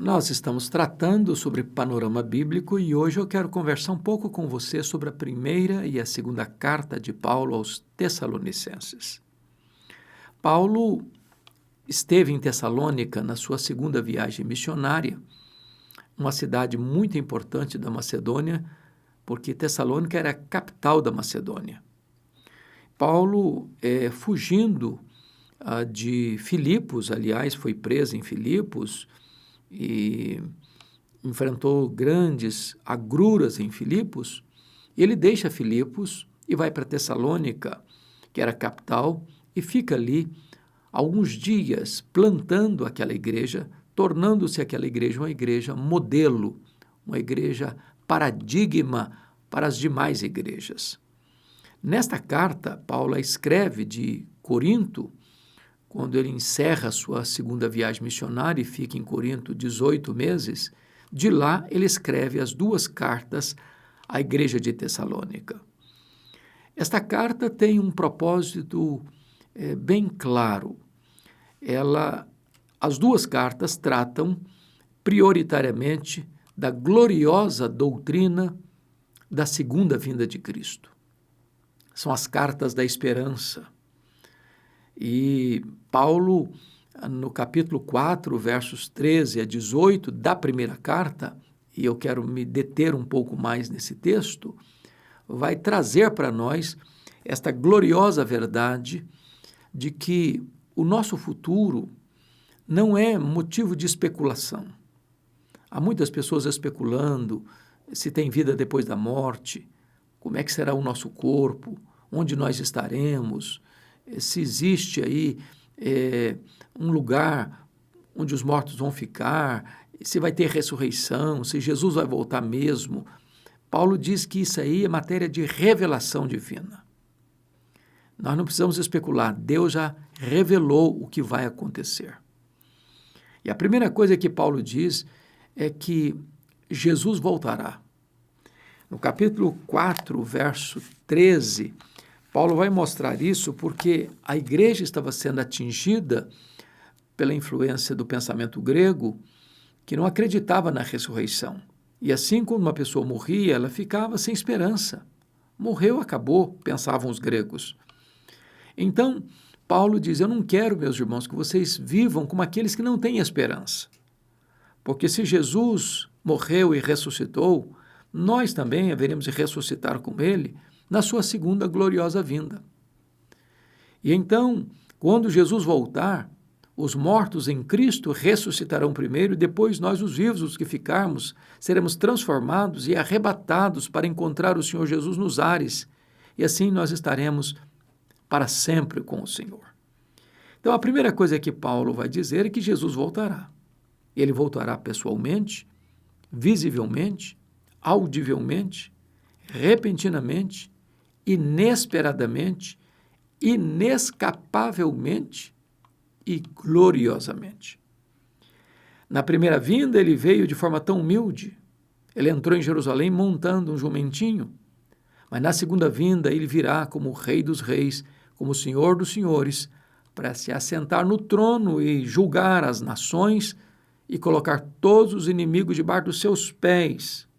Nós estamos tratando sobre panorama bíblico e hoje eu quero conversar um pouco com você sobre a primeira e a segunda carta de Paulo aos Tessalonicenses. Paulo esteve em Tessalônica na sua segunda viagem missionária, uma cidade muito importante da Macedônia, porque Tessalônica era a capital da Macedônia. Paulo, fugindo de Filipos, aliás, foi preso em Filipos, e enfrentou grandes agruras em Filipos, ele deixa Filipos e vai para Tessalônica, que era a capital, e fica ali alguns dias plantando aquela igreja, tornando-se aquela igreja uma igreja modelo, uma igreja paradigma para as demais igrejas. Nesta carta, Paulo escreve de Corinto, quando ele encerra a sua segunda viagem missionária e fica em Corinto 18 meses, de lá ele escreve as duas cartas à igreja de Tessalônica. Esta carta tem um propósito bem claro. As duas cartas tratam prioritariamente da gloriosa doutrina da segunda vinda de Cristo. São as cartas da esperança. E Paulo, no capítulo 4, versos 13 a 18 da primeira carta, e eu quero me deter um pouco mais nesse texto, vai trazer para nós esta gloriosa verdade de que o nosso futuro não é motivo de especulação. Há muitas pessoas especulando se tem vida depois da morte, como é que será o nosso corpo, onde nós estaremos, se existe aí um lugar onde os mortos vão ficar, se vai ter ressurreição, se Jesus vai voltar mesmo. Paulo diz que isso aí é matéria de revelação divina. Nós não precisamos especular, Deus já revelou o que vai acontecer. E a primeira coisa que Paulo diz é que Jesus voltará. No capítulo 4, verso 13, Paulo vai mostrar isso porque a igreja estava sendo atingida pela influência do pensamento grego, que não acreditava na ressurreição. E assim, quando uma pessoa morria, ela ficava sem esperança. Morreu, acabou, pensavam os gregos. Então, Paulo diz, eu não quero, meus irmãos, que vocês vivam como aqueles que não têm esperança. Porque se Jesus morreu e ressuscitou, nós também haveremos de ressuscitar com ele na sua segunda gloriosa vinda. E então, quando Jesus voltar, os mortos em Cristo ressuscitarão primeiro e depois nós, os vivos, os que ficarmos, seremos transformados e arrebatados para encontrar o Senhor Jesus nos ares. E assim nós estaremos para sempre com o Senhor. Então, a primeira coisa que Paulo vai dizer é que Jesus voltará. Ele voltará pessoalmente, visivelmente, audivelmente, repentinamente, inesperadamente, inescapavelmente e gloriosamente. Na primeira vinda, ele veio de forma tão humilde. Ele entrou em Jerusalém montando um jumentinho. Mas na segunda vinda, ele virá como o Rei dos Reis, como o Senhor dos Senhores, para se assentar no trono e julgar as nações e colocar todos os inimigos debaixo dos seus pés.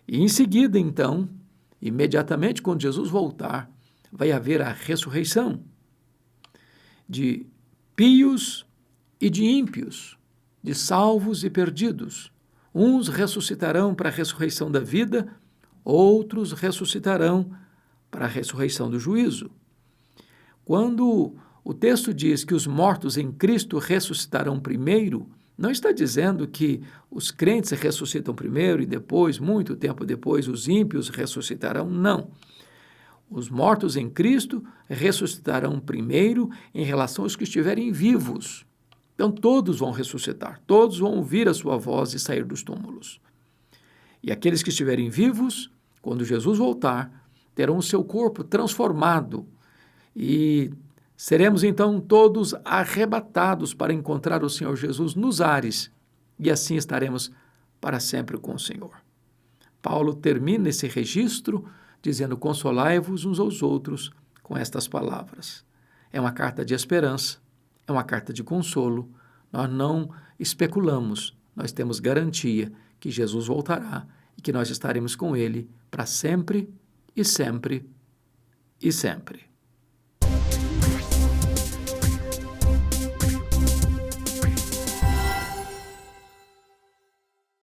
E em seguida, então, imediatamente quando Jesus voltar, vai haver a ressurreição de pios e de ímpios, de salvos e perdidos. Uns ressuscitarão para a ressurreição da vida, outros ressuscitarão para a ressurreição do juízo. Quando o texto diz que os mortos em Cristo ressuscitarão primeiro, não está dizendo que os crentes ressuscitam primeiro e depois, muito tempo depois, os ímpios ressuscitarão. Não. Os mortos em Cristo ressuscitarão primeiro em relação aos que estiverem vivos. Então, todos vão ressuscitar, todos vão ouvir a sua voz e sair dos túmulos. E aqueles que estiverem vivos, quando Jesus voltar, terão o seu corpo transformado e seremos então todos arrebatados para encontrar o Senhor Jesus nos ares e assim estaremos para sempre com o Senhor. Paulo termina esse registro dizendo: consolai-vos uns aos outros com estas palavras. É uma carta de esperança, é uma carta de consolo. Nós não especulamos, nós temos garantia que Jesus voltará e que nós estaremos com Ele para sempre e sempre e sempre.